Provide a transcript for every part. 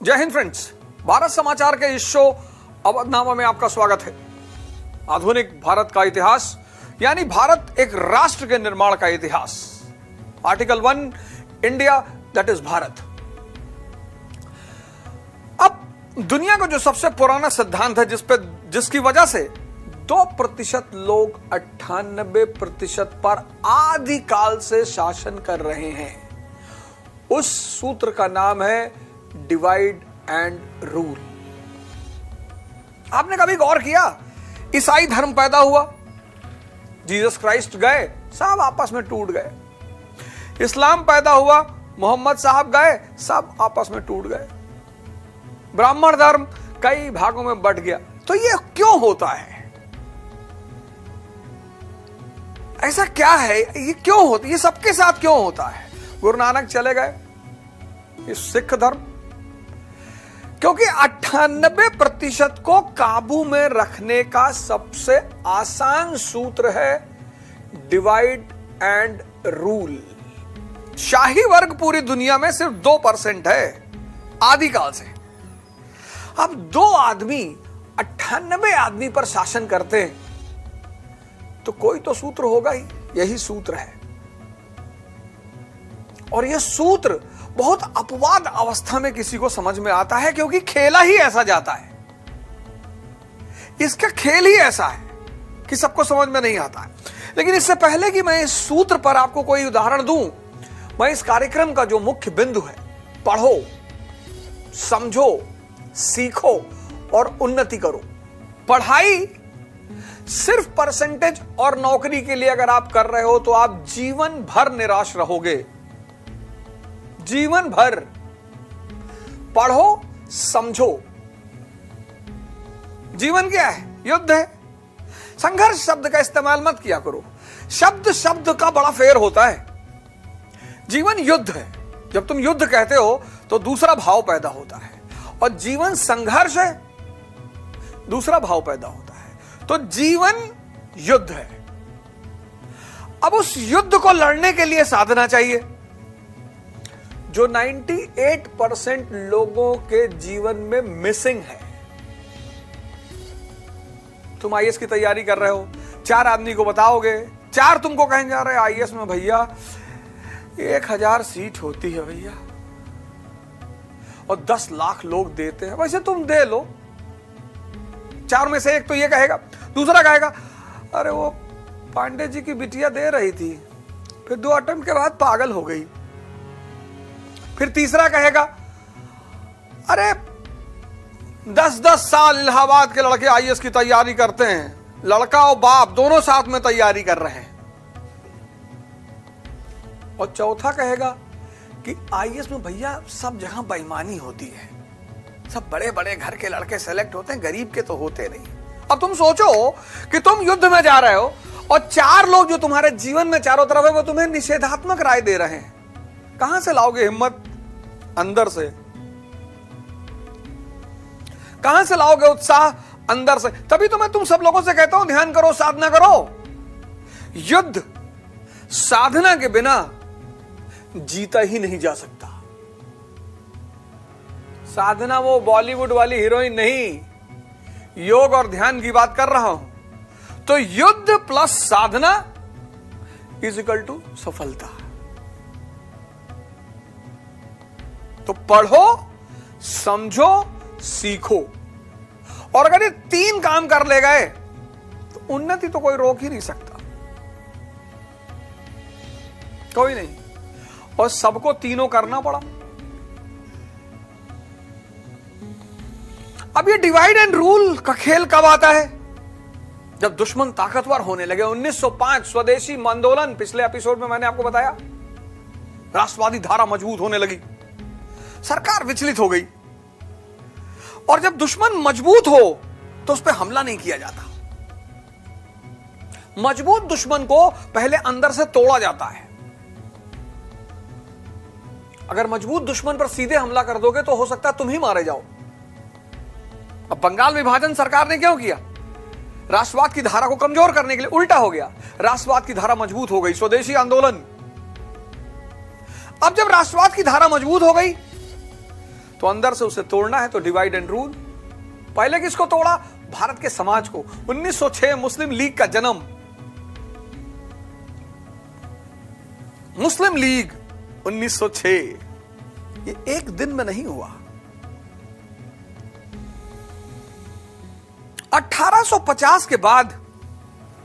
जय हिंद फ्रेंड्स, भारत समाचार के इस शो अवधनामा में आपका स्वागत है। आधुनिक भारत का इतिहास यानी भारत एक राष्ट्र के निर्माण का इतिहास। Article 1 India that is Bharat. अब दुनिया का जो सबसे पुराना सिद्धांत है जिसकी वजह से 2% लोग 98% पर आदिकाल से शासन कर रहे हैं, उस सूत्र का नाम है डिवाइड एंड रूल। आपने कभी गौर किया, ईसाई धर्म पैदा हुआ, जीसस क्राइस्ट गए, सब आपस में टूट गए। इस्लाम पैदा हुआ, मोहम्मद साहब गए, सब आपस में टूट गए। ब्राह्मण धर्म कई भागों में बंट गया। तो ये क्यों होता है? ऐसा क्या है? ये क्यों होता है? ये सबके साथ क्यों होता है? गुरु नानक चले गए, ये सिख धर्म, क्योंकि 98% को काबू में रखने का सबसे आसान सूत्र है डिवाइड एंड रूल। शाही वर्ग पूरी दुनिया में सिर्फ 2% है आदिकाल से। अब 2 आदमी 98 आदमी पर शासन करते हैं तो कोई तो सूत्र होगा ही। यही सूत्र है, और यह सूत्र बहुत अपवाद अवस्था में किसी को समझ में आता है, क्योंकि खेला ही ऐसा जाता है। इसका खेल ही ऐसा है कि सबको समझ में नहीं आता है। लेकिन इससे पहले कि मैं इस सूत्र पर आपको कोई उदाहरण दूं, मैं इस कार्यक्रम का जो मुख्य बिंदु है, पढ़ो, समझो, सीखो और उन्नति करो। पढ़ाई सिर्फ परसेंटेज और नौकरी के लिए अगर आप कर रहे हो तो आप जीवन भर निराश रहोगे। जीवन भर पढ़ो, समझो। जीवन क्या है? युद्ध है। संघर्ष शब्द का इस्तेमाल मत किया करो, शब्द का बड़ा फेर होता है। जीवन युद्ध है। जब तुम युद्ध कहते हो तो दूसरा भाव पैदा होता है, और जीवन संघर्ष है, दूसरा भाव पैदा होता है। तो जीवन युद्ध है। अब उस युद्ध को लड़ने के लिए साधना चाहिए, जो 98% लोगों के जीवन में मिसिंग है। तुम आईएएस की तैयारी कर रहे हो, 4 आदमी को बताओगे, 4 तुमको कहने जा रहे हैं आईएएस में भैया 1000 सीट होती है भैया, और 10 लाख लोग देते हैं, वैसे तुम दे लो। 4 में से एक तो ये कहेगा, दूसरा कहेगा अरे वो पांडे जी की बिटिया दे रही थी, फिर 2 अटेम्प्ट के बाद पागल हो गई। फिर तीसरा कहेगा अरे 10-10 साल इलाहाबाद के लड़के आईएएस की तैयारी करते हैं, लड़का और बाप दोनों साथ में तैयारी कर रहे हैं। और चौथा कहेगा कि आईएएस में भैया सब जहां बेईमानी होती है, सब बड़े बड़े घर के लड़के सेलेक्ट होते हैं, गरीब के तो होते नहीं। अब तुम सोचो कि तुम युद्ध में जा रहे हो और 4 लोग जो तुम्हारे जीवन में चारों तरफ है वो तुम्हें निषेधात्मक राय दे रहे हैं। कहां से लाओगे हिम्मत? अंदर से। कहां से लाओगे उत्साह? अंदर से। तभी तो मैं तुम सब लोगों से कहता हूं ध्यान करो, साधना करो। युद्ध साधना के बिना जीता ही नहीं जा सकता। साधना वो बॉलीवुड वाली हीरोइन नहीं, योग और ध्यान की बात कर रहा हूं। तो युद्ध प्लस साधना इज इक्वल टू सफलता। तो पढ़ो, समझो, सीखो, और अगर ये 3 काम कर ले गए तो उन्नति तो कोई रोक ही नहीं सकता, कोई नहीं। और सबको तीनों करना पड़ा। अब ये डिवाइड एंड रूल का खेल कब आता है? जब दुश्मन ताकतवर होने लगे। 1905 स्वदेशी आंदोलन, पिछले एपिसोड में मैंने आपको बताया, राष्ट्रवादी धारा मजबूत होने लगी, सरकार विचलित हो गई। और जब दुश्मन मजबूत हो तो उस पर हमला नहीं किया जाता। मजबूत दुश्मन को पहले अंदर से तोड़ा जाता है। अगर मजबूत दुश्मन पर सीधे हमला कर दोगे तो हो सकता है तुम ही मारे जाओ। अब बंगाल विभाजन सरकार ने क्यों किया? राष्ट्रवाद की धारा को कमजोर करने के लिए। उल्टा हो गया, राष्ट्रवाद की धारा मजबूत हो गई, स्वदेशी आंदोलन। अब जब राष्ट्रवाद की धारा मजबूत हो गई तो अंदर से उसे तोड़ना है तो डिवाइड एंड रूल। पहले किसको तोड़ा? भारत के समाज को। 1906 मुस्लिम लीग का जन्म। मुस्लिम लीग 1906, ये एक दिन में नहीं हुआ। 1850 के बाद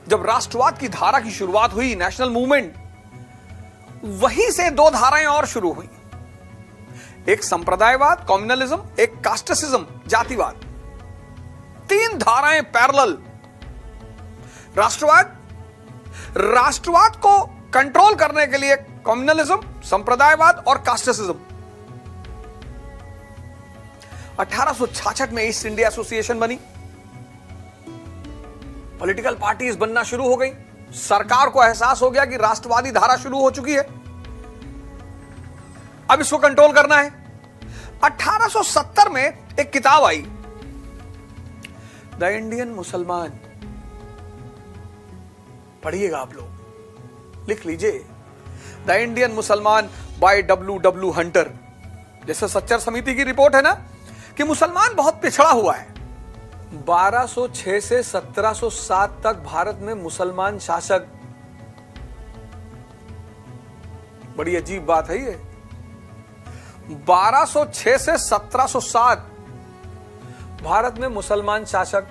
जब राष्ट्रवाद की धारा की शुरुआत हुई, नेशनल मूवमेंट, वहीं से दो धाराएं और शुरू हुई। एक संप्रदायवाद, कम्युनलिज्म, एक कास्टिसिज्म, जातिवाद। तीन धाराएं पैरेलल। राष्ट्रवाद को कंट्रोल करने के लिए कम्युनलिज्म, संप्रदायवाद और कास्टिसिज्म। 1866 में ईस्ट इंडिया एसोसिएशन बनी। पॉलिटिकल पार्टीज बनना शुरू हो गई। सरकार को एहसास हो गया कि राष्ट्रवादी धारा शुरू हो चुकी है, अब इसको कंट्रोल करना है। 1870 में एक किताब आई, द इंडियन मुसलमान। पढ़िएगा आप लोग, लिख लीजिए, द इंडियन मुसलमान बाय W.W. हंटर। जैसे सच्चर समिति की रिपोर्ट है ना कि मुसलमान बहुत पिछड़ा हुआ है। 1206 से 1707 तक भारत में मुसलमान शासक। बड़ी अजीब बात है ये। 1206 से 1707 भारत में मुसलमान शासक।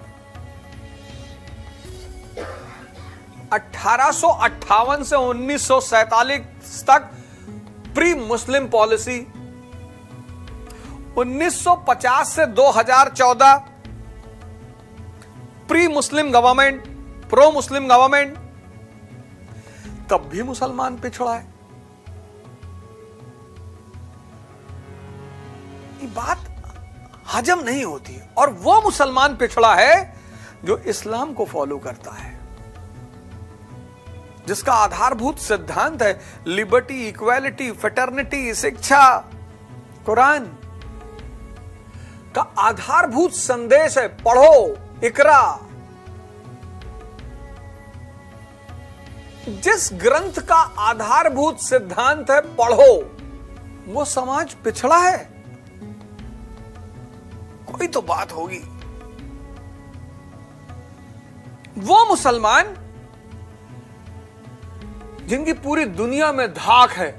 1858 से 1947 तक प्री मुस्लिम पॉलिसी। 1950 से 2014 प्री मुस्लिम गवर्नमेंट, प्रो मुस्लिम गवर्नमेंट। तब भी मुसलमान पिछड़ा है। ये बात हजम नहीं होती। और वो मुसलमान पिछड़ा है जो इस्लाम को फॉलो करता है, जिसका आधारभूत सिद्धांत है लिबर्टी, इक्वालिटी, फ्रेटर्निटी, शिक्षा। कुरान का आधारभूत संदेश है पढ़ो, इकरा। जिस ग्रंथ का आधारभूत सिद्धांत है पढ़ो, वो समाज पिछड़ा है। कोई तो बात होगी। वो मुसलमान जिनकी पूरी दुनिया में धाक है,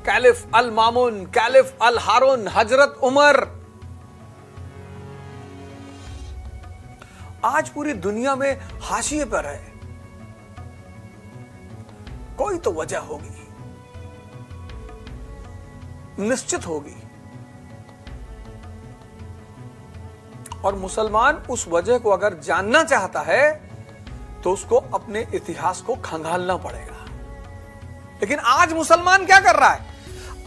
कैलिफ अल मामून, कैलिफ अल हारून, हजरत उमर, आज पूरी दुनिया में हाशिए पर है। कोई तो वजह होगी, निश्चित होगी। और मुसलमान उस वजह को अगर जानना चाहता है तो उसको अपने इतिहास को खंगालना पड़ेगा। लेकिन आज मुसलमान क्या कर रहा है?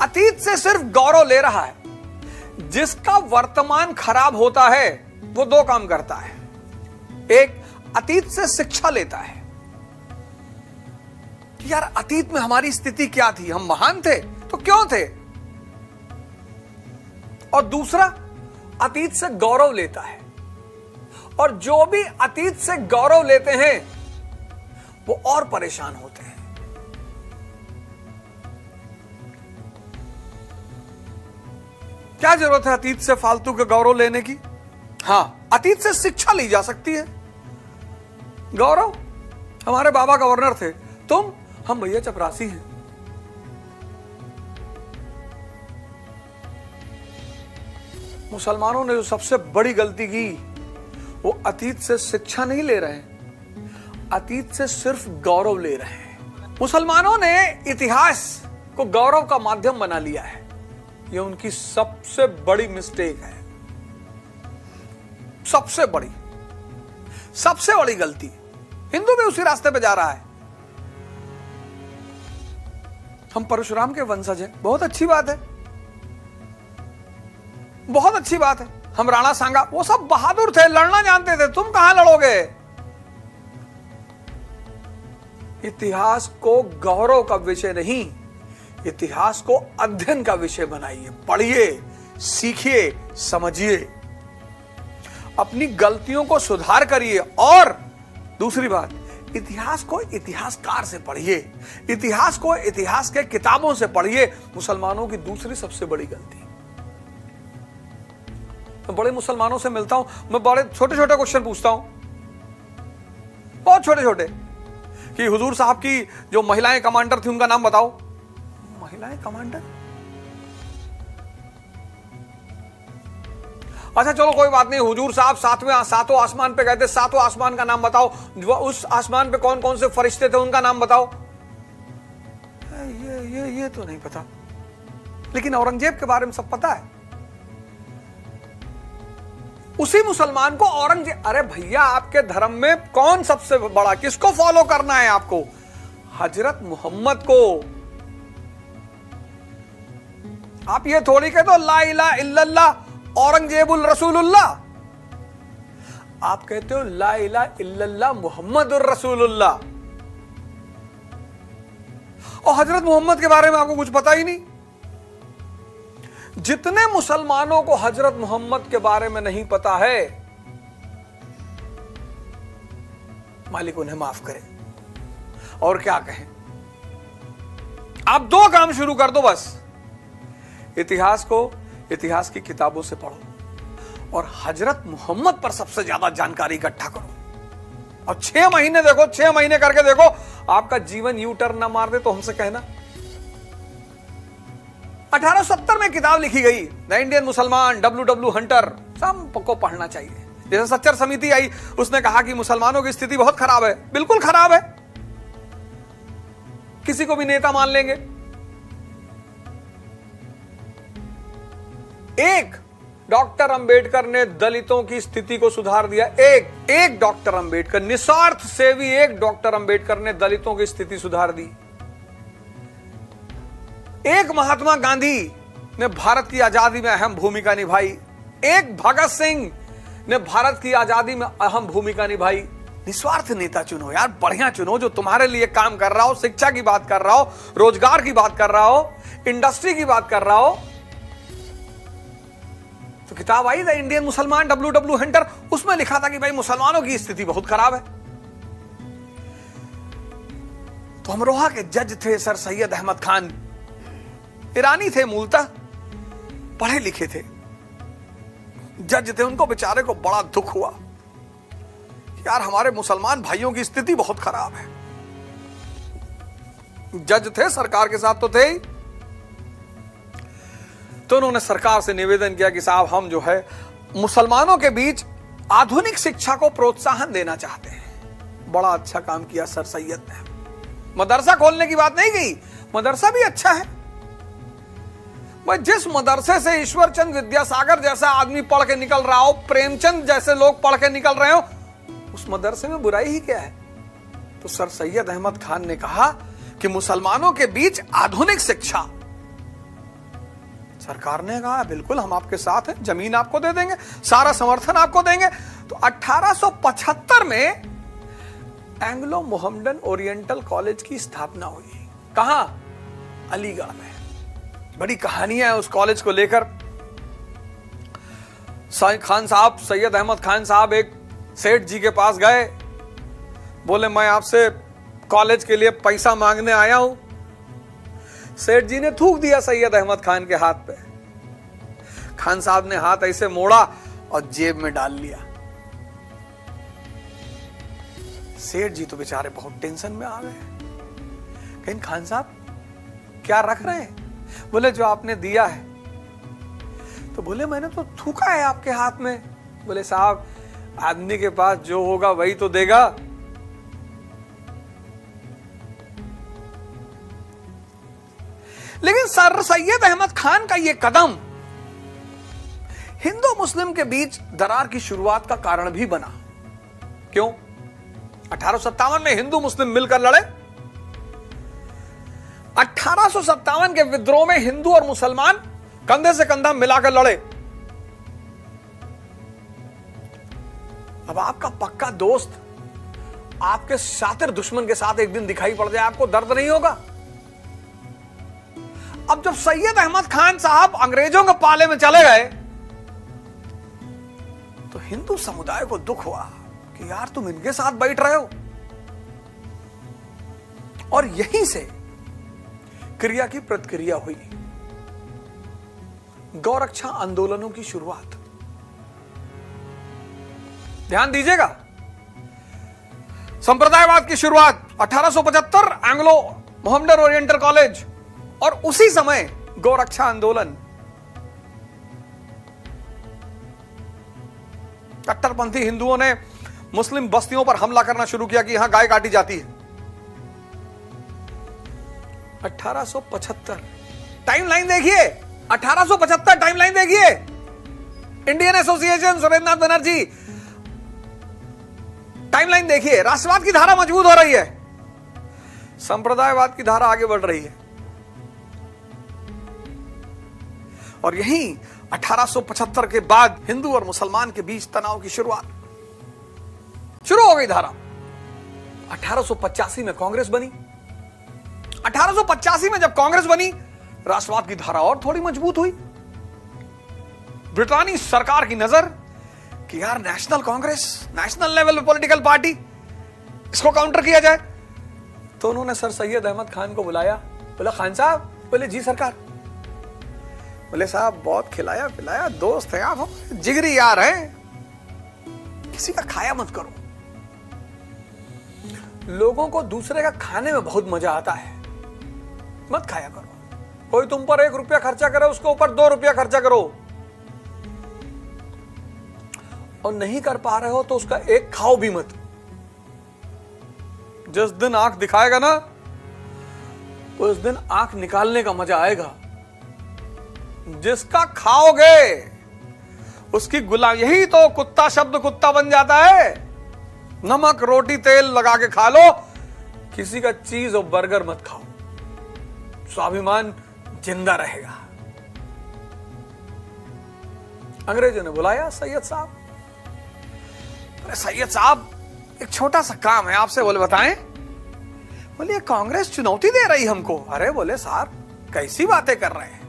अतीत से सिर्फ गौरव ले रहा है। जिसका वर्तमान खराब होता है वो दो काम करता है। एक, अतीत से शिक्षा लेता है कि यार अतीत में हमारी स्थिति क्या थी, हम महान थे तो क्यों थे। और दूसरा, अतीत से गौरव लेता है। और जो भी अतीत से गौरव लेते हैं वो और परेशान होते हैं। क्या जरूरत है अतीत से फालतू के गौरव लेने की? हां, अतीत से शिक्षा ली जा सकती है। गौरव, हमारे बाबा गवर्नर थे, हम भैया चपरासी हैं। मुसलमानों ने जो सबसे बड़ी गलती की वो अतीत से शिक्षा नहीं ले रहे हैं, अतीत से सिर्फ गौरव ले रहे हैं। मुसलमानों ने इतिहास को गौरव का माध्यम बना लिया है। ये उनकी सबसे बड़ी मिस्टेक है, सबसे बड़ी गलती। हिंदू भी उसी रास्ते पे जा रहा है। हम परशुराम के वंशज हैं, बहुत अच्छी बात है, बहुत अच्छी बात है। हम राणा सांगा, वो सब बहादुर थे, लड़ना जानते थे। तुम कहां लड़ोगे? इतिहास को गौरव का विषय नहीं, इतिहास को अध्ययन का विषय बनाइए। पढ़िए, सीखिए, समझिए, अपनी गलतियों को सुधार करिए। और दूसरी बात, इतिहास को इतिहासकार से पढ़िए, इतिहास को इतिहास के किताबों से पढ़िए। मुसलमानों की दूसरी सबसे बड़ी गलती, मैं बड़े मुसलमानों से मिलता हूं, मैं बड़े छोटे छोटे क्वेश्चन पूछता हूं, बहुत छोटे छोटे, कि हुजूर साहब की जो महिलाएं कमांडर थी उनका नाम बताओ। महिलाएं कमांडर? अच्छा चलो कोई बात नहीं, हुजूर साहब सातों आसमान पे गए थे, सातों आसमान का नाम बताओ, उस आसमान पे कौन कौन से फरिश्ते थे उनका नाम बताओ। ये तो नहीं पता, लेकिन औरंगजेब के बारे में सब पता है। उसी मुसलमान को औरंगजेब, अरे भैया आपके धर्म में कौन सबसे बड़ा, किसको फॉलो करना है आपको? हजरत मोहम्मद को। आप ये थोड़ी कह दो ला इलाहा इल्लल्लाह औरंगजेबुल रसूलुल्लाह, आप कहते हो ला इलाहा इल्लल्लाह मुहम्मदुर रसूलुल्लाह, और हजरत मोहम्मद के बारे में आपको कुछ पता ही नहीं। जितने मुसलमानों को हजरत मोहम्मद के बारे में नहीं पता है, मालिक उन्हें माफ करे। और क्या कहें, आप दो काम शुरू कर दो बस, इतिहास को इतिहास की किताबों से पढ़ो और हजरत मोहम्मद पर सबसे ज्यादा जानकारी इकट्ठा करो, और 6 महीने देखो, 6 महीने करके देखो, आपका जीवन यू टर्न ना मार दे तो हमसे कहना। 1870 में किताब लिखी गई द इंडियन मुसलमान, डब्ल्यू हंटर, सबको पढ़ना चाहिए। जैसे सच्चर समिति आई, उसने कहा कि मुसलमानों की स्थिति बहुत खराब है, बिल्कुल खराब है, किसी को भी नेता मान लेंगे। एक डॉक्टर अंबेडकर ने दलितों की स्थिति को सुधार दिया, एक डॉक्टर अंबेडकर, निस्वार्थ सेवी एक डॉक्टर अंबेडकर ने दलितों की स्थिति सुधार दी। एक महात्मा गांधी ने भारत की आजादी में अहम भूमिका निभाई, एक भगत सिंह ने भारत की आजादी में अहम भूमिका निभाई। निस्वार्थ नेता चुनो यार, बढ़िया चुनो, जो तुम्हारे लिए काम कर रहा हो, शिक्षा की बात कर रहा हो, रोजगार की बात कर रहा हो, इंडस्ट्री की बात कर रहा हो। तो किताब आई द इंडियन मुसलमान, डब्ल्यू हंटर, उसमें लिखा था कि भाई मुसलमानों की स्थिति बहुत खराब है। तो अमरोहा के जज थे सर सैयद अहमद खान, ईरानी थे मूलतः, पढ़े लिखे थे, जज थे। उनको बेचारे को बड़ा दुख हुआ, यार हमारे मुसलमान भाइयों की स्थिति बहुत खराब है। जज थे, सरकार के साथ तो थे ही, तो उन्होंने सरकार से निवेदन किया कि साहब हम जो है मुसलमानों के बीच आधुनिक शिक्षा को प्रोत्साहन देना चाहते हैं। बड़ा अच्छा काम किया सर सैयद ने, मदरसा खोलने की बात नहीं की, मदरसा भी अच्छा है। भाई जिस मदरसे से ईश्वरचंद विद्यासागर जैसा आदमी पढ़ के निकल रहा हो, प्रेमचंद जैसे लोग पढ़ के निकल रहे हो, उस मदरसे में बुराई ही क्या है? तो सर सैयद अहमद खान ने कहा कि मुसलमानों के बीच आधुनिक शिक्षा। सरकार ने कहा बिल्कुल हम आपके साथ हैं, जमीन आपको दे देंगे, सारा समर्थन आपको देंगे। तो 1875 में एंग्लो मोहम्मडन ओरिएंटल कॉलेज की स्थापना हुई। कहां? अलीगढ़ में। बड़ी कहानियां है उस कॉलेज को लेकर। खान साहब, सैयद अहमद खान साहब एक सेठ जी के पास गए, बोले मैं आपसे कॉलेज के लिए पैसा मांगने आया हूं। सेठ जी ने थूक दिया सैयद अहमद खान के हाथ पे। खान साहब ने हाथ ऐसे मोड़ा और जेब में डाल लिया। सेठ जी तो बेचारे बहुत टेंशन में आ गए, कहीं खान साहब क्या रख रहे हैं? बोले जो आपने दिया है। तो बोले मैंने तो थूका है आपके हाथ में। बोले साहब आदमी के पास जो होगा वही तो देगा। लेकिन सर सैयद अहमद खान का यह कदम हिंदू मुस्लिम के बीच दरार की शुरुआत का कारण भी बना। क्यों? 1857 में हिंदू मुस्लिम मिलकर लड़े। 1857 के विद्रोह में हिंदू और मुसलमान कंधे से कंधा मिलाकर लड़े। अब आपका पक्का दोस्त आपके शातिर दुश्मन के साथ एक दिन दिखाई पड़ जाए, आपको दर्द नहीं होगा? अब जब सैयद अहमद खान साहब अंग्रेजों के पाले में चले गए तो हिंदू समुदाय को दुख हुआ कि यार तुम इनके साथ बैठ रहे हो। और यहीं से क्रिया की प्रतिक्रिया हुई, गौरक्षा आंदोलनों की शुरुआत। ध्यान दीजिएगा, संप्रदायवाद की शुरुआत 1875 एंग्लो मोहम्मडन ओरिएंटल कॉलेज, और उसी समय गौरक्षा आंदोलन। कट्टरपंथी हिंदुओं ने मुस्लिम बस्तियों पर हमला करना शुरू किया कि यहां गाय काटी जाती है। 1875 टाइमलाइन देखिए, 1875 टाइमलाइन देखिए। Indian association Surendranath Banerjee, timeline देखिए। राष्ट्रवाद की धारा मजबूत हो रही है, संप्रदायवाद की धारा आगे बढ़ रही है। और यहीं 1875 के बाद हिंदू और मुसलमान के बीच तनाव की शुरुआत शुरू हो गई। धारा 1885 में कांग्रेस बनी। 1885 में जब कांग्रेस बनी, राष्ट्रवाद की धारा और थोड़ी मजबूत हुई। ब्रिटेनी सरकार की नजर कि यार नेशनल कांग्रेस, नेशनल लेवल पे पॉलिटिकल पार्टी, इसको काउंटर किया जाए। तो उन्होंने सर सैयद अहमद खान को बुलाया। बोला खान साहब, बोले जी सरकार। बोले साहब बहुत खिलाया पिलाया, दोस्त हैं आप, हम जिगरी यार हैं, किसी का खाया मत करो। लोगों को दूसरे का खाने में बहुत मजा आता है, मत खाया करो। कोई तुम पर 1 रुपया खर्चा करे, उसके ऊपर 2 रुपया खर्चा करो, और नहीं कर पा रहे हो तो उसका एक खाओ भी मत। जिस दिन आंख दिखाएगा ना, उस दिन आंख निकालने का मजा आएगा। जिसका खाओगे उसकी गुलाम। यही तो कुत्ता शब्द कुत्ता बन जाता है। नमक रोटी तेल लगा के खा लो, किसी का चीज और बर्गर मत खाओ, स्वाभिमान जिंदा रहेगा। अंग्रेजों ने बुलाया सैयद साहब। अरे सैयद साहब, एक छोटा सा काम है आपसे, बोले बताएं। बोले कांग्रेस चुनौती दे रही हमको। अरे बोले साहब कैसी बातें कर रहे हैं,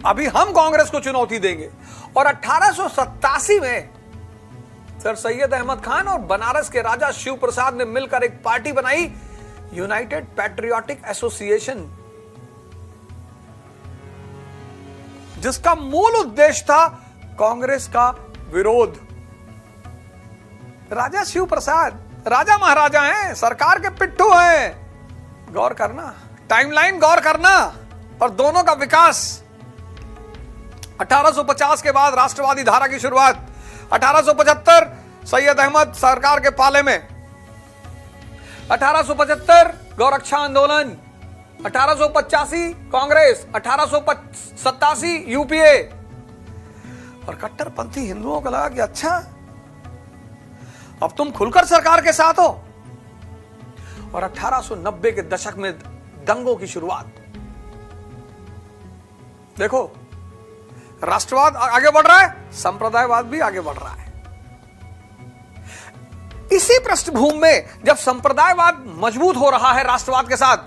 अभी हम कांग्रेस को चुनौती देंगे। और 1887 में सर सैयद अहमद खान और बनारस के राजा शिव प्रसाद ने मिलकर एक पार्टी बनाई, यूनाइटेड पैट्रियोटिक एसोसिएशन, जिसका मूल उद्देश्य था कांग्रेस का विरोध। राजा शिव प्रसाद राजा महाराजा हैं, सरकार के पिट्ठू हैं। गौर करना, टाइमलाइन गौर करना, और दोनों का विकास। 1850 के बाद राष्ट्रवादी धारा की शुरुआत। 1875 सैयद अहमद सरकार के पाले में। 1875 गौरक्षा आंदोलन। 1885 कांग्रेस। 1887 यूपीए। और कट्टरपंथी हिंदुओं को लगा कि अच्छा अब तुम खुलकर सरकार के साथ हो। और 1890 के दशक में दंगों की शुरुआत। देखो, राष्ट्रवाद आगे बढ़ रहा है, संप्रदायवाद भी आगे बढ़ रहा है। इसी पृष्ठभूमि में जब संप्रदायवाद मजबूत हो रहा है राष्ट्रवाद के साथ,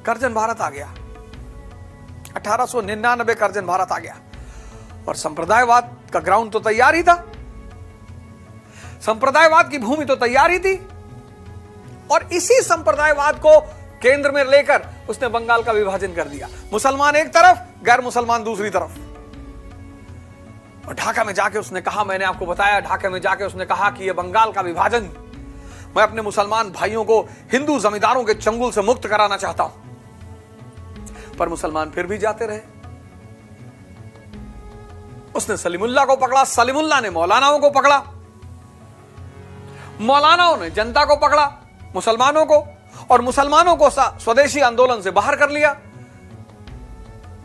करजन भारत आ गया। 1899 करजन भारत आ गया। और संप्रदायवाद का ग्राउंड तो तैयार ही था, संप्रदायवाद की भूमि तो तैयार ही थी। और इसी संप्रदायवाद को केंद्र में लेकर उसने बंगाल का विभाजन कर दिया। मुसलमान एक तरफ, गैर मुसलमान दूसरी तरफ। और ढाका में जाके उसने कहा, मैंने आपको बताया, ढाका में जाके उसने कहा कि यह बंगाल का विभाजन, मैं अपने मुसलमान भाइयों को हिंदू जमींदारों के चंगुल से मुक्त कराना चाहता हूं। पर मुसलमान फिर भी जाते रहे। उसने सलीमुल्लाह को पकड़ा, सलीमुल्लाह ने मौलानाओं को पकड़ा, मौलानाओं ने जनता को पकड़ा, मुसलमानों को, और मुसलमानों को स्वदेशी आंदोलन से बाहर कर लिया।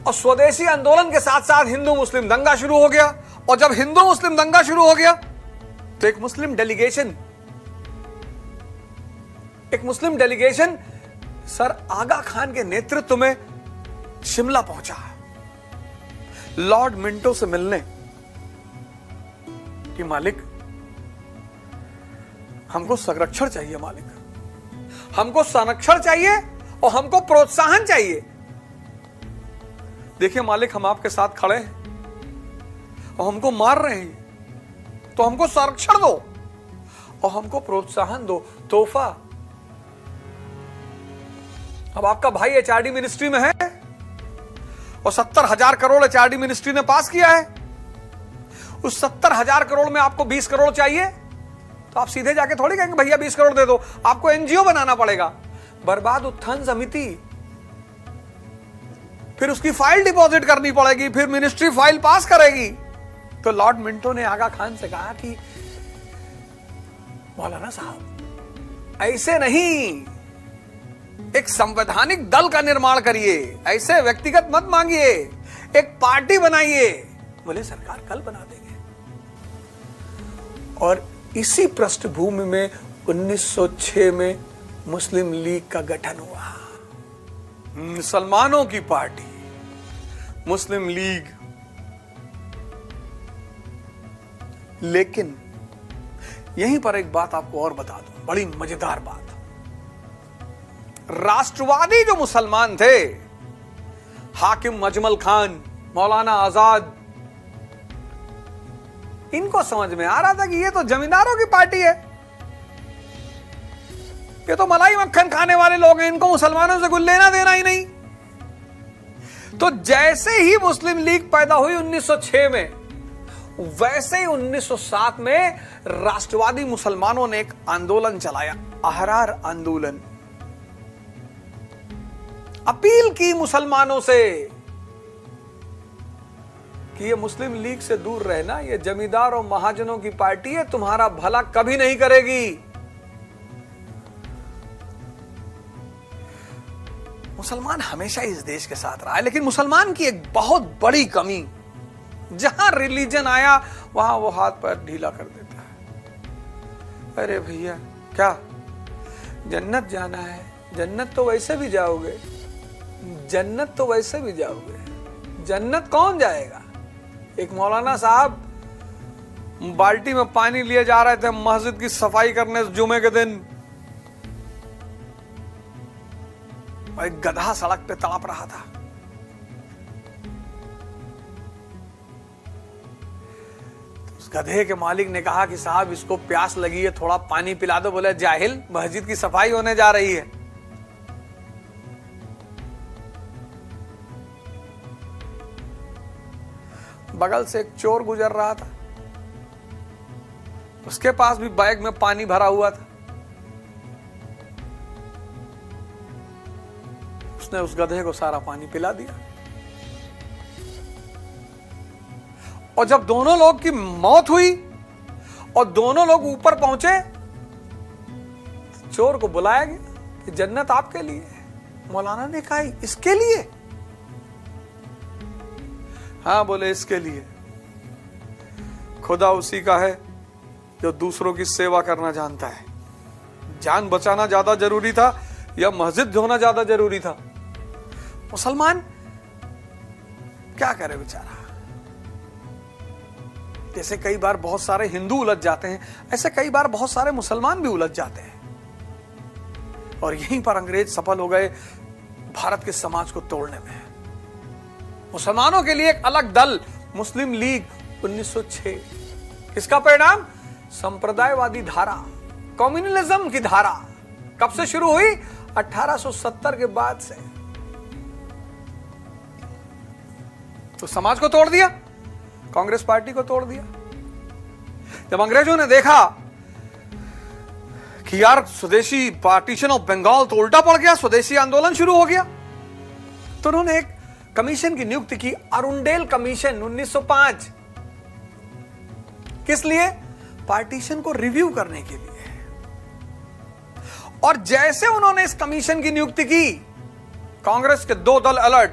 और स्वदेशी आंदोलन के साथ साथ हिंदू मुस्लिम दंगा शुरू हो गया। और जब हिंदू मुस्लिम दंगा शुरू हो गया तो एक मुस्लिम डेलीगेशन सर आगा खान के नेतृत्व में शिमला पहुंचा, लॉर्ड मिंटो से मिलने कि मालिक हमको संरक्षण चाहिए, मालिक हमको संरक्षण चाहिए और हमको प्रोत्साहन चाहिए। देखिए मालिक, हम आपके साथ खड़े हैं और हमको मार रहे हैं, तो हमको संरक्षण दो और हमको प्रोत्साहन दो, तोहफा। अब आपका भाई एचआरडी मिनिस्ट्री में है और 70,000 करोड़ एचआरडी मिनिस्ट्री ने पास किया है। उस 70,000 करोड़ में आपको 20 करोड़ चाहिए, तो आप सीधे जाके थोड़ी कहेंगे भैया 20 करोड़ दे दो, आपको एनजीओ बनाना पड़ेगा। बर्बाद उत्थान समिति, फिर उसकी फाइल डिपॉजिट करनी पड़ेगी, फिर मिनिस्ट्री फाइल पास करेगी। तो लॉर्ड मिंटो ने आगा खान से कहा कि मौलाना साहब ऐसे नहीं, एक संवैधानिक दल का निर्माण करिए, ऐसे व्यक्तिगत मत मांगिए, एक पार्टी बनाइए। बोले सरकार कल बना देंगे। और इसी पृष्ठभूमि में 1906 में मुस्लिम लीग का गठन हुआ। मुसलमानों की पार्टी मुस्लिम लीग। लेकिन यहीं पर एक बात आपको और बता दूं, बड़ी मजेदार बात। राष्ट्रवादी जो मुसलमान थे, हाकिम अजमल खान, मौलाना आजाद, इनको समझ में आ रहा था कि ये तो जमींदारों की पार्टी है, ये तो मलाई मक्खन खाने वाले लोग हैं, इनको मुसलमानों से कुछ लेना देना ही नहीं। तो जैसे ही मुस्लिम लीग पैदा हुई 1906 में, वैसे ही 1907 में राष्ट्रवादी मुसलमानों ने एक आंदोलन चलाया, अहरार आंदोलन। अपील की मुसलमानों से कि ये मुस्लिम लीग से दूर रहना, ये जमींदार और महाजनों की पार्टी है, तुम्हारा भला कभी नहीं करेगी। मुसलमान हमेशा इस देश के साथ रहा है, लेकिन मुसलमान की एक बहुत बड़ी कमी, जहां रिलीजन आया वहां वो हाथ पैर ढीला कर देता है। अरे भैया क्या जन्नत जाना है? जन्नत तो वैसे भी जाओगे, जन्नत तो वैसे भी जाओगे, जन्नत कौन जाएगा? एक मौलाना साहब बाल्टी में पानी लिए जा रहे थे मस्जिद की सफाई करने जुमे के दिन, एक गधा सड़क पे तड़प रहा था। उस गधे के मालिक ने कहा कि साहब इसको प्यास लगी है, थोड़ा पानी पिला दो। बोले जाहिल, मस्जिद की सफाई होने जा रही है। बगल से एक चोर गुजर रहा था, उसके पास भी बैग में पानी भरा हुआ था। उसने उस गधे को सारा पानी पिला दिया। और जब दोनों लोग की मौत हुई और दोनों लोग ऊपर पहुंचे, चोर को बुलाया गया कि जन्नत आपके लिए है। मौलाना ने कहा इसके लिए? हाँ, बोले इसके लिए। खुदा उसी का है जो दूसरों की सेवा करना जानता है। जान बचाना ज्यादा जरूरी था या मस्जिद धोना ज्यादा जरूरी था? मुसलमान क्या करे बेचारा। जैसे कई बार बहुत सारे हिंदू उलझ जाते हैं, ऐसे कई बार बहुत सारे मुसलमान भी उलझ जाते हैं। और यहीं पर अंग्रेज सफल हो गए भारत के समाज को तोड़ने में। मुसलमानों के लिए एक अलग दल, मुस्लिम लीग 1906। किसका परिणाम? संप्रदायवादी धारा, कम्युनलिज्म की धारा। कब से शुरू हुई? 1870 के बाद से। तो समाज को तोड़ दिया, कांग्रेस पार्टी को तोड़ दिया। जब अंग्रेजों ने देखा कि यार स्वदेशी पार्टीशन ऑफ बंगाल तो उल्टा पड़ गया, स्वदेशी आंदोलन शुरू हो गया, तो उन्होंने एक कमीशन की नियुक्ति की, अरुंडेल कमीशन 1905। किस लिए? पार्टीशन को रिव्यू करने के लिए। और जैसे उन्होंने इस कमीशन की नियुक्ति की, कांग्रेस के दो दल अलर्ट,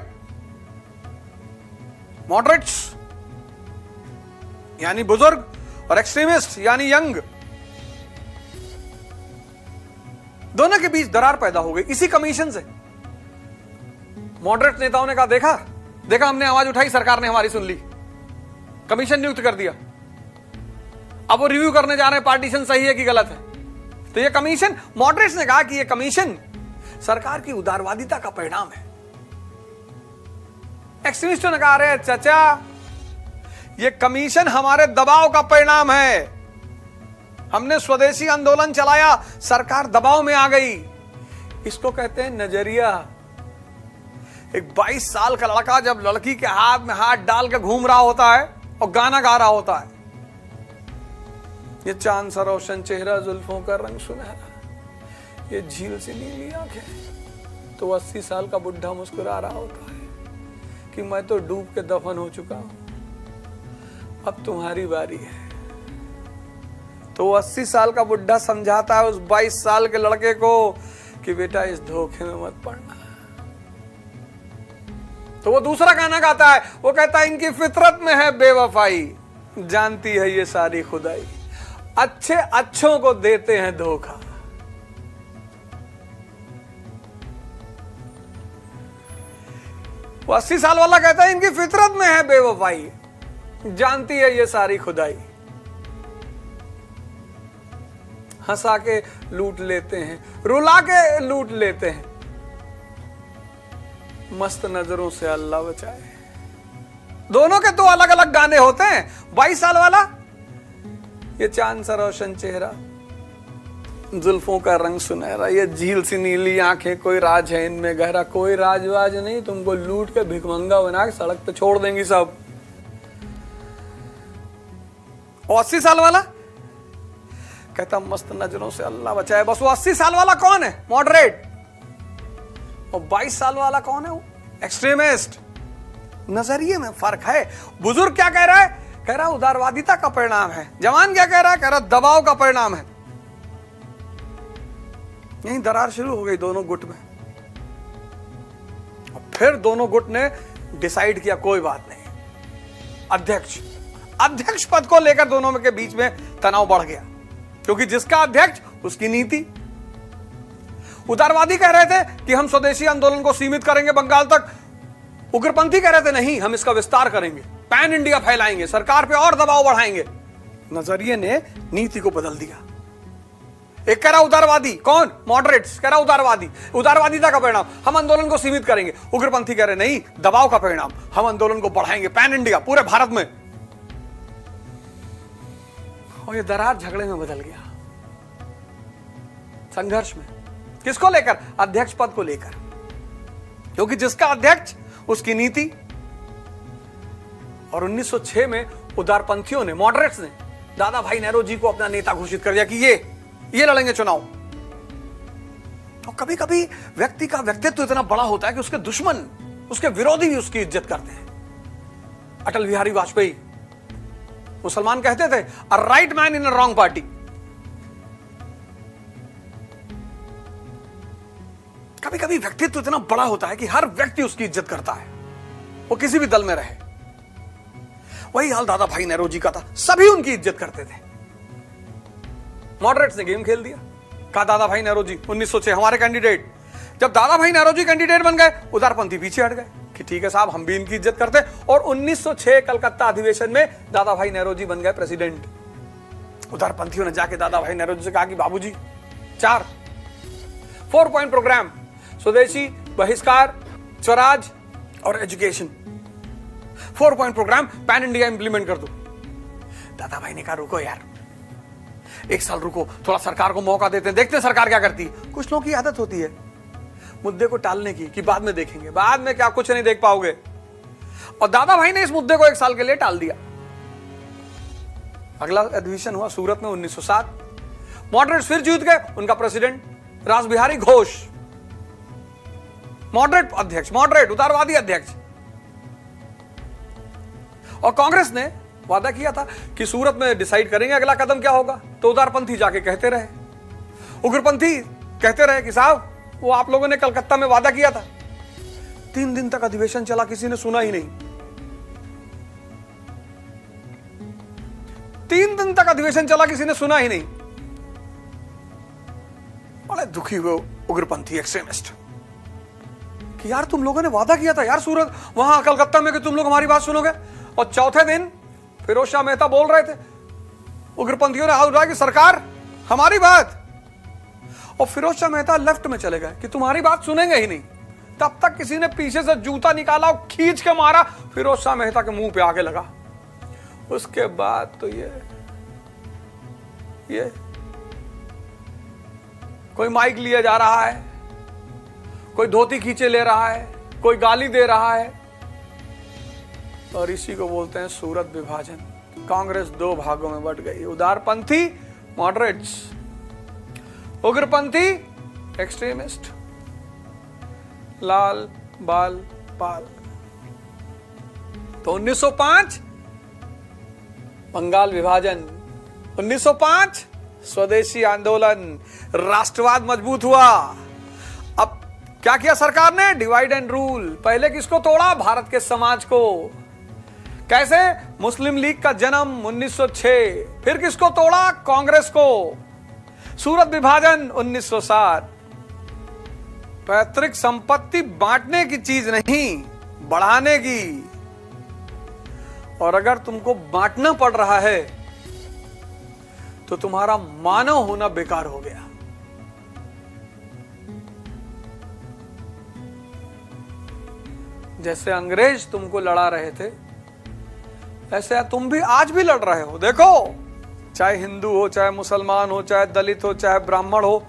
मॉडरेट्स यानी बुजुर्ग और एक्सट्रीमिस्ट यानी यंग, दोनों के बीच दरार पैदा हो गई इसी कमीशन से। मॉडरेट नेताओं ने कहा देखा हमने आवाज उठाई, सरकार ने हमारी सुन ली, कमीशन नियुक्त कर दिया, अब वो रिव्यू करने जा रहे हैं पार्टीशन सही है कि गलत है। तो ये कमीशन, मॉडरेट्स ने कहा कि ये कमीशन सरकार की उदारवादिता का परिणाम है। एक्सट्रीमिस्टों ने कहा अरे चाचा, ये कमीशन हमारे दबाव का परिणाम है, हमने स्वदेशी आंदोलन चलाया, सरकार दबाव में आ गई। इसको कहते हैं नजरिया। एक 22 साल का लड़का जब लड़की के हाथ में हाथ डाल के घूम रहा होता है और गाना गा रहा होता है, ये चांद सा रोशन चेहरा, जुल्फों का रंग सुनहरा, ये झील सी नीली आंखें। तो 80 साल का बुढ़ा मुस्कुरा रहा होता है कि मैं तो डूब के दफन हो चुका हूं, अब तुम्हारी बारी है। तो 80 साल का बुढ़ा समझाता है उस 22 साल के लड़के को कि बेटा इस धोखे में मत पड़ना। तो वो दूसरा गाना गाता है, वो कहता है इनकी फितरत में है बेवफाई, जानती है ये सारी खुदाई, अच्छे अच्छों को देते हैं धोखा। वो 80 साल वाला कहता है इनकी फितरत में है बेवफाई, जानती है ये सारी खुदाई, हंसा के लूट लेते हैं, रुला के लूट लेते हैं, मस्त नजरों से अल्लाह बचाए। दोनों के दो अलग अलग गाने होते हैं। 22 साल वाला, ये चांद सा रोशन चेहरा, जुल्फों का रंग सुनहरा, ये झील सी नीली आंखें, कोई राज है इनमें गहरा, कोई राजवाज नहीं, तुमको लूट के भिखमंगा बना के सड़क पे छोड़ देंगी सब। 80 साल वाला कहता मस्त नजरों से अल्लाह बचाए। बस वो 80 साल वाला कौन है? मॉडरेट। और 22 साल वाला कौन है? वो एक्सट्रीमिस्ट। नजरिए में फर्क है। बुजुर्ग क्या कह रहा है? कह रहा उदारवादिता का परिणाम है। जवान क्या कह रहा है? कह रहा दबाव का परिणाम है। यहीं दरार शुरू हो गई दोनों गुट में। और फिर दोनों गुट ने डिसाइड किया कोई बात नहीं, अध्यक्ष पद को लेकर दोनों के बीच में तनाव बढ़ गया, क्योंकि जिसका अध्यक्ष उसकी नीति। उदारवादी कह रहे थे कि हम स्वदेशी आंदोलन को सीमित करेंगे बंगाल तक, उग्रपंथी कह रहे थे नहीं हम इसका विस्तार करेंगे, पैन इंडिया फैलाएंगे, सरकार पे और दबाव बढ़ाएंगे। नजरिए ने नीति को बदल दिया। एक कह रहा उदारवादी, कौन? मॉडरेट्स कह रहा उदारवादिता का परिणाम, हम आंदोलन को सीमित करेंगे। उग्रपंथी कह रहे नहीं, दबाव का परिणाम, हम आंदोलन को बढ़ाएंगे, पैन इंडिया, पूरे भारत में। और ये दरार झगड़े में बदल गया, संघर्ष में। किसको लेकर? अध्यक्ष पद को लेकर, क्योंकि जिसका अध्यक्ष उसकी नीति। और 1906 में उदारपंथियों ने, मॉडरेट्स ने दादा भाई नेहरू जी को अपना नेता घोषित कर दिया कि ये लड़ेंगे चुनाव। तो कभी कभी व्यक्ति का व्यक्तित्व इतना बड़ा होता है कि उसके दुश्मन, उसके विरोधी भी उसकी इज्जत करते हैं। अटल बिहारी वाजपेयी, मुसलमान कहते थे a right man in a wrong party. कभी कभी व्यक्तित्व इतना बड़ा होता है कि हर व्यक्ति उसकी इज्जत करता है, वो किसी भी दल में रहे। वही हाल दादा भाई नेहरू जी का था, सभी उनकी इज्जत करते थे। मॉडरेट्स ने गेम खेल दिया, कहा दादा भाई नेहरू जी 1906 हमारे कैंडिडेट। जब दादा भाई नेहरू जी कैंडिडेट बन गए, उदारपंथी पीछे हट गए कि ठीक है साहब हम भी इनकी इज्जत करते हैं। और 1906 कलकत्ता अधिवेशन में दादा भाई नेहरू जी बन गए प्रेसिडेंट। उदारपंथियों ने जाके दादा भाई नेहरू जी से कहा कि बाबूजी 4 पॉइंट प्रोग्राम, स्वदेशी, बहिष्कार, स्वराज और education, 4 point program pan India implement कर दो। दादा भाई ने कहा रुको यार, 1 साल रुको, थोड़ा सरकार को मौका देते हैं, देखते हैं सरकार क्या करती है। कुछ लोगों की आदत होती है मुद्दे को टालने की, कि बाद में देखेंगे, बाद में क्या कुछ नहीं देख पाओगे। और दादा भाई ने इस मुद्दे को 1 साल के लिए टाल दिया। अगला अधिवेशन हुआ सूरत में 1907। मॉडरेट्स फिर जीत गए, उनका प्रेसिडेंट रासबिहारी घोष, मॉडरेट अध्यक्ष, मॉडरेट उदारवादी अध्यक्ष। और कांग्रेस ने वादा किया था कि सूरत में डिसाइड करेंगे अगला कदम क्या होगा। तो उदारपंथी जाके कहते रहे, उग्रपंथी कहते रहे कि साहब वो आप लोगों ने कलकत्ता में वादा किया था। 3 दिन तक अधिवेशन चला, किसी ने सुना ही नहीं। 3 दिन तक अधिवेशन चला, किसी ने सुना ही नहीं। बड़े दुखी हुए उग्रपंथी एक्सट्रीमिस्ट कि यार तुम लोगों ने वादा किया था यार सूरत, वहां कलकत्ता में कि तुम लोग हमारी बात सुनोगे। और चौथे दिन फिरोज शाह मेहता बोल रहे थे, उग्रपंथियों ने हाथ उठाया कि सरकार हमारी बात। और फिरोज शाह मेहता लेफ्ट में चले गए कि तुम्हारी बात सुनेंगे ही नहीं। तब तक किसी ने पीछे से जूता निकाला और खींच के मारा, फिरोज शाह मेहता के मुंह पे आके लगा। उसके बाद तो ये कोई माइक लिए जा रहा है, कोई धोती खींचे ले रहा है, कोई गाली दे रहा है। और इसी को बोलते हैं सूरत विभाजन। कांग्रेस दो भागों में बट गई, उदारपंथी मॉडरेट्स, उग्रपंथी एक्सट्रीमिस्ट, लाल बाल पाल। तो 1905 बंगाल विभाजन, 1905 स्वदेशी आंदोलन, राष्ट्रवाद मजबूत हुआ। अब क्या किया सरकार ने? Divide and rule. पहले किसको तोड़ा? भारत के समाज को। कैसे? मुस्लिम लीग का जन्म 1906। फिर किसको तोड़ा? कांग्रेस को। सूरत विभाजन 1907। पैतृक संपत्ति बांटने की चीज नहीं, बढ़ाने की। और अगर तुमको बांटना पड़ रहा है तो तुम्हारा मानव होना बेकार हो गया। जैसे अंग्रेज तुमको लड़ा रहे थे, ऐसे तुम भी आज भी लड़ रहे हो। देखो, चाहे हिंदू हो, चाहे मुसलमान हो, चाहे दलित हो, चाहे ब्राह्मण हो,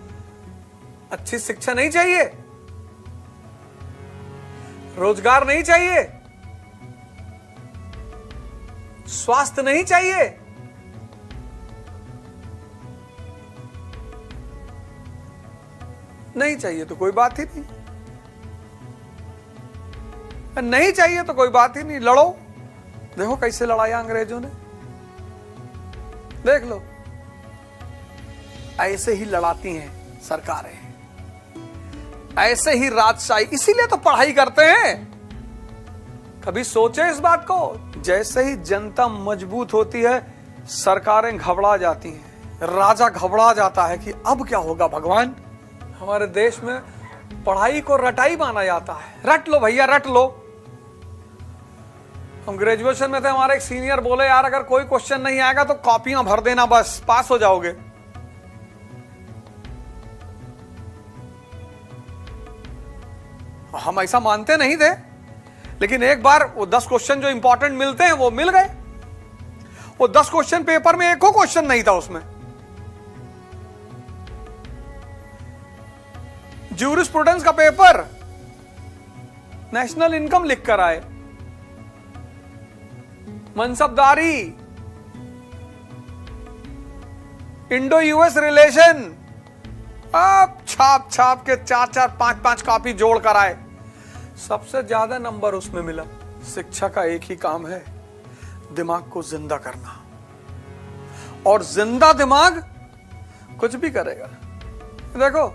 अच्छी शिक्षा नहीं चाहिए, रोजगार नहीं चाहिए, स्वास्थ्य नहीं चाहिए, नहीं चाहिए तो कोई बात ही नहीं, नहीं चाहिए तो कोई बात ही नहीं, लड़ो। देखो कैसे लड़ाया अंग्रेजों ने, देख लो। ऐसे ही लड़ाती हैं सरकारें, ऐसे ही राजशाही। इसीलिए तो पढ़ाई करते हैं। कभी सोचे इस बात को? जैसे ही जनता मजबूत होती है, सरकारें घबरा जाती हैं, राजा घबरा जाता है कि अब क्या होगा भगवान। हमारे देश में पढ़ाई को रटाई माना जाता है। रट लो भैया, रट लो। हम ग्रेजुएशन में थे, हमारे एक सीनियर बोले, यार अगर कोई क्वेश्चन नहीं आएगा तो कॉपियां भर देना, बस पास हो जाओगे। हम ऐसा मानते नहीं थे, लेकिन एक बार वो 10 क्वेश्चन जो इंपॉर्टेंट मिलते हैं वो मिल गए। वो 10 क्वेश्चन पेपर में एक को क्वेश्चन नहीं था उसमें। ज्यूरिस्प्रूडेंस का पेपर, नेशनल इनकम लिख कर आए, मनसबदारी, इंडो यूएस रिलेशन, अब छाप छाप के 4-4, 5-5 कॉपी जोड़ कर आए। सबसे ज्यादा नंबर उसमें मिला। शिक्षा का एक ही काम है, दिमाग को जिंदा करना, और जिंदा दिमाग कुछ भी करेगा। देखो,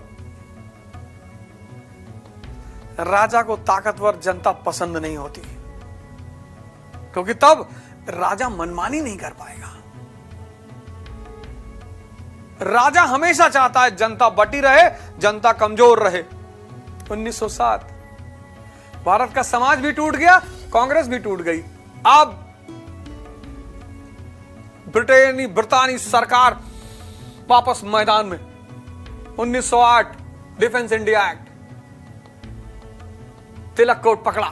राजा को ताकतवर जनता पसंद नहीं होती, क्योंकि तब राजा मनमानी नहीं कर पाएगा। राजा हमेशा चाहता है जनता बटी रहे, जनता कमजोर रहे। 1907 भारत का समाज भी टूट गया, कांग्रेस भी टूट गई। अब ब्रिटानी सरकार वापस मैदान में। 1908 डिफेंस इंडिया एक्ट, तिलक को पकड़ा,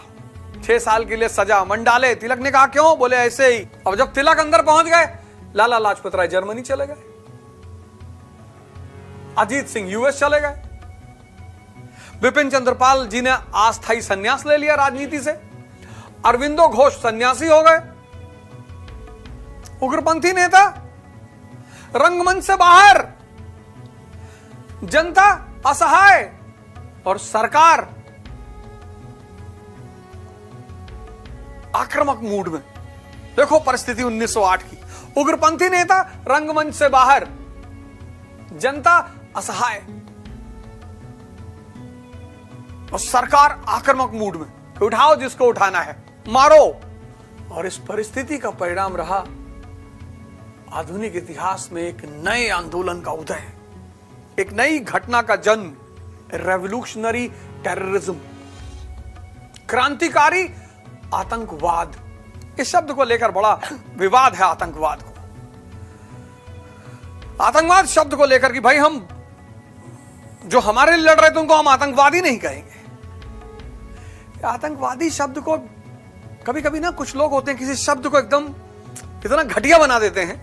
6 साल के लिए सजा, मंडाले। तिलक ने कहा क्यों? बोले ऐसे ही। अब जब तिलक अंदर पहुंच गए, लाला लाजपत राय जर्मनी चले गए, अजीत सिंह यूएस चले गए, विपिन चंद्र पाल जी ने अस्थायी संन्यास ले लिया राजनीति से, अरविंदो घोष सन्यासी हो गए, उग्रपंथी नेता रंगमंच से बाहर, जनता असहाय, और सरकार आक्रामक मूड में। देखो परिस्थिति 1908 की, उग्रपंथी नेता रंगमंच से बाहर, जनता असहाय, और सरकार आक्रामक मूड में कि उठाओ जिसको उठाना है, मारो। और इस परिस्थिति का परिणाम रहा आधुनिक इतिहास में एक नए आंदोलन का उदय, एक नई घटना का जन्म, रेवोल्यूशनरी टेररिज्म, क्रांतिकारी आतंकवाद। इस शब्द को लेकर बड़ा विवाद है। आतंकवाद को, आतंकवाद शब्द को लेकर कि भाई हम जो हमारे लिए लड़ रहे थे उनको हम आतंकवादी नहीं कहेंगे। आतंकवादी शब्द को कभी कभी ना कुछ लोग होते हैं किसी शब्द को एकदम इतना घटिया बना देते हैं।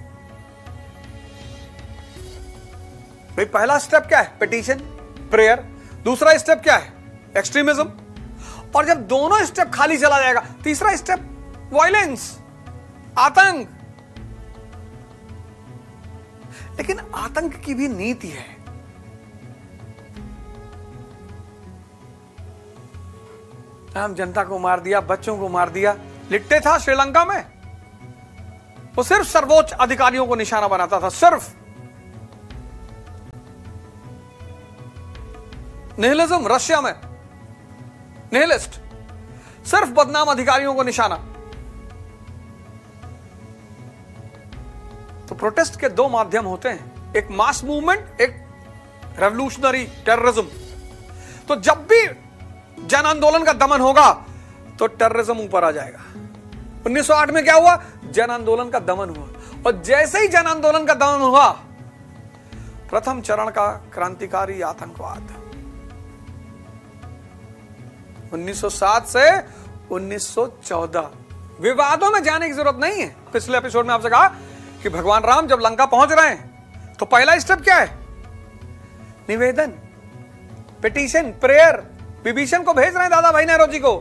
भाई पहला स्टेप क्या है? Petition, prayer. दूसरा स्टेप क्या है? एक्सट्रीमिज्म। और जब दोनों स्टेप खाली चला जाएगा, तीसरा स्टेप वायलेंस, आतंक। लेकिन आतंक की भी नीति है। आम जनता को मार दिया, बच्चों को मार दिया। लिट्टे था श्रीलंका में, वो सिर्फ सर्वोच्च अधिकारियों को निशाना बनाता था, सिर्फ। निहिलिज्म रशिया में, निहिलिस्ट, सिर्फ बदनाम अधिकारियों को निशाना। तो प्रोटेस्ट के दो माध्यम होते हैं, एक मास मूवमेंट, एक रेवोल्यूशनरी टेररिज्म। तो जब भी जन आंदोलन का दमन होगा तो टेररिज्म ऊपर आ जाएगा। 1908 में क्या हुआ? जन आंदोलन का दमन हुआ, और जैसे ही जन आंदोलन का दमन हुआ, प्रथम चरण का क्रांतिकारी आतंकवाद। 1907 से 1914। विवादों में जाने की जरूरत नहीं है। पिछले एपिसोड में आपसे कहा कि भगवान राम जब लंका पहुंच रहे हैं तो पहला स्टेप क्या है? निवेदन, पिटीशन, प्रेयर। विभीषण को भेज रहे हैं दादा भाई नेहरू जी को,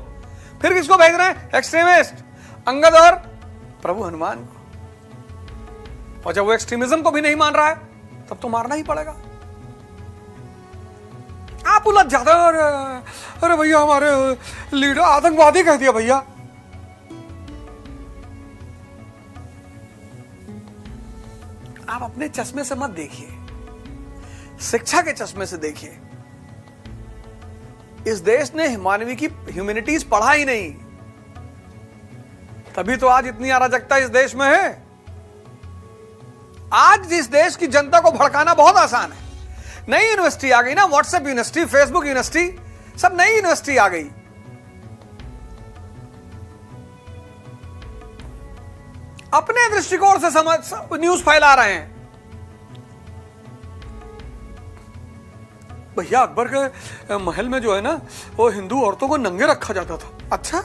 फिर किसको भेज रहे हैं? एक्सट्रीमिस्ट अंगद और प्रभु हनुमान को। और जब वो एक्सट्रीमिज्म को भी नहीं मान रहा है तब तो मारना ही पड़ेगा। आप उलझ जाते हो, अरे भैया हमारे लीडर आतंकवादी कह दिया भैया। आप अपने चश्मे से मत देखिए, शिक्षा के चश्मे से देखिए। इस देश ने मानवीय की ह्यूमैनिटीज पढ़ा ही नहीं, तभी तो आज इतनी अराजकता इस देश में है। आज इस देश की जनता को भड़काना बहुत आसान है। नई यूनिवर्सिटी आ गई ना, व्हाट्सएप यूनिवर्सिटी, फेसबुक यूनिवर्सिटी, सब नई यूनिवर्सिटी आ गई। अपने दृष्टिकोण से समझ न्यूज फैला रहे हैं। भैया अकबर के महल में जो है ना, वो हिंदू औरतों को नंगे रखा जाता था। अच्छा,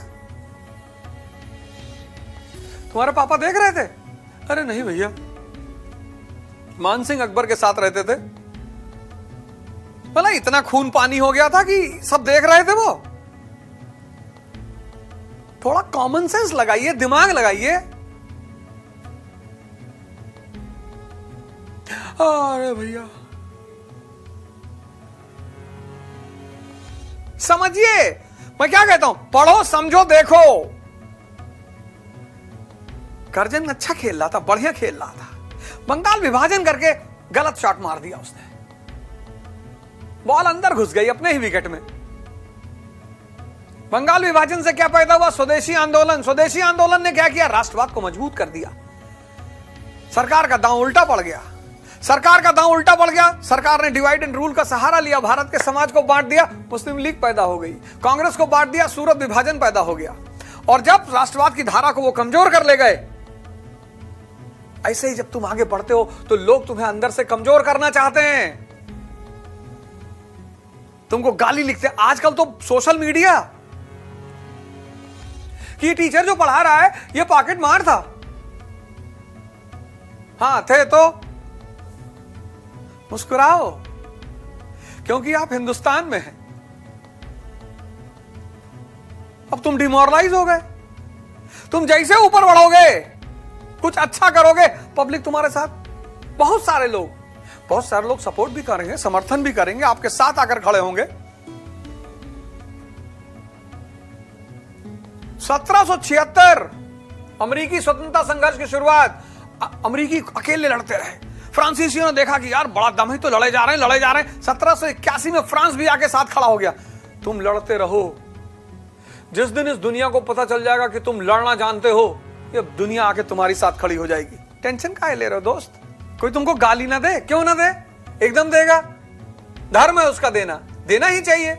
तुम्हारे पापा देख रहे थे? अरे नहीं भैया, मान सिंह अकबर के साथ रहते थे, भला इतना खून पानी हो गया था कि सब देख रहे थे। वो थोड़ा कॉमन सेंस लगाइए, दिमाग लगाइए। अरे भैया समझिए, मैं क्या कहता हूं, पढ़ो, समझो, देखो। करजन अच्छा खेल रहा था, बढ़िया खेल रहा था, बंगाल विभाजन करके गलत शॉट मार दिया उसने, बॉल अंदर घुस गई अपने ही विकेट में। बंगाल विभाजन से क्या पैदा हुआ? स्वदेशी आंदोलन। स्वदेशी आंदोलन ने क्या किया? राष्ट्रवाद को मजबूत कर दिया। सरकार का दांव उल्टा पड़ गया, सरकार का दांव उल्टा पड़ गया। सरकार ने डिवाइड एंड रूल का सहारा लिया, भारत के समाज को बांट दिया, मुस्लिम लीग पैदा हो गई, कांग्रेस को बांट दिया, सूरत विभाजन पैदा हो गया। और जब राष्ट्रवाद की धारा को वो कमजोर कर ले गए, ऐसे ही जब तुम आगे बढ़ते हो तो लोग तुम्हें अंदर से कमजोर करना चाहते हैं, तुमको गाली लिखते हैं। आजकल तो सोशल मीडिया कि ये टीचर जो पढ़ा रहा है ये पॉकेट मार था। हाँ थे तो मुस्कुराओ, क्योंकि आप हिंदुस्तान में हैं। अब तुम डिमोरलाइज हो गए। तुम जैसे ऊपर बढ़ोगे, कुछ अच्छा करोगे, पब्लिक तुम्हारे साथ, बहुत सारे लोग सपोर्ट भी करेंगे, समर्थन भी करेंगे, आपके साथ आकर खड़े होंगे। 1776 अमेरिकी स्वतंत्रता संघर्ष की शुरुआत, अमेरिकी अकेले लड़ते रहे। फ्रांसीसियों ने देखा कि यार बड़ा दम है, तो लड़े जा रहे हैं। 1781 में फ्रांस भी आके साथ खड़ा हो गया। तुम लड़ते रहो, जिस दिन इस दुनिया को पता चल जाएगा कि तुम लड़ना जानते हो, ये दुनिया आके तुम्हारी साथ खड़ी हो जाएगी। टेंशन काहे ले रहे हो दोस्त? कोई तुमको गाली ना दे, क्यों ना दे, एकदम देगा। धर्म है उसका, देना ही चाहिए।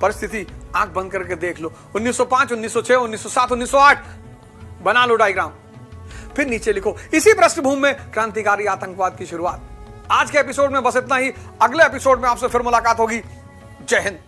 परिस्थिति आंख बंद करके देख लो, 1905, 1906, 1907, 1908 बना लो डायग्राम, फिर नीचे लिखो। इसी पृष्ठभूमि में क्रांतिकारी आतंकवाद की शुरुआत। आज के एपिसोड में बस इतना ही। अगले एपिसोड में आपसे फिर मुलाकात होगी। जय हिंद।